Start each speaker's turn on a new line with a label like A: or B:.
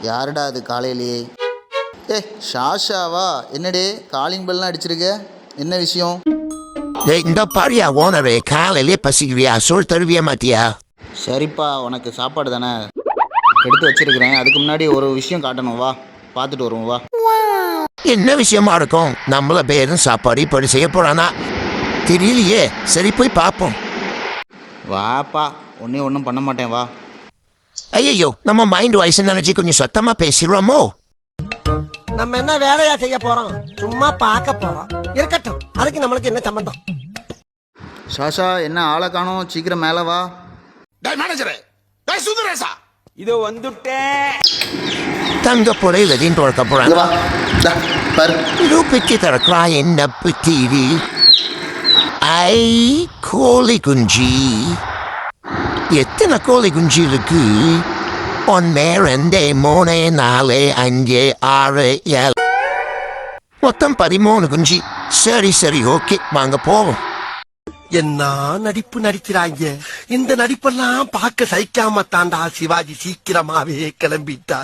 A: யாருடா அது காலையிலேயே? ஷாஷாவா? என்னடே காலிங் பெல்லாம் அடிச்சிருக்க, என்ன விஷயம்?
B: இந்த பாரியா ஓனரே, காலையிலே பசிக்கிறியா? சோறு தருவியா மாட்டியா?
A: சரிப்பா, உனக்கு சாப்பாடு தானே எடுத்து வச்சிருக்கிறேன். அதுக்கு முன்னாடி ஒரு விஷயம் காட்டணும், வா பார்த்துட்டு வருவோம் வா.
B: என்ன விஷயமா இருக்கும்? நம்மள பேரும் சாப்பாடு இப்படி செய்ய போறானா தெரியலையே. சரி போய் பார்ப்போம்.
A: வாப்பா, ஒன்றும் பண்ண மாட்டேன் வா.
B: ஐயோ, நம்ம மைண்ட் வாய்ஸ் நினைச்சு கொஞ்சம் சத்தமா பேசிடுவோமோ?
C: நம்ம என்ன வேலையா செய்ய போறோம்? சும்மா பார்க்க போறோம். இருக்கட்டும், அதுக்கு நம்மளுக்கு என்ன சம்பந்தம்?
A: ஷாஷா, என்ன ஆளை காணோம்? சீக்கிரம் மேலே வா.
D: இதோ வந்துட்டேன்.
B: தங்க பொறை வெதின் தொழக்க போறாங்க.
A: வா பாரு.
B: ரூபிக்கு தரக்கா என்ன டிவி. ஐ கோழி குஞ்சு. எத்தனை கோழி குஞ்சு இருக்கு? 1 2 3 4 5 6 7 மொத்தம் 13 குஞ்சு. சரி ஓகே, வாங்க போவோம்.
C: என்ன நடிப்பு நடிக்கிறாங்க! இந்த நடிப்பெல்லாம் பார்க்க சகிக்காம தாண்டா சிவாஜி சீக்கிரமாவே கிளம்பிட்டார்.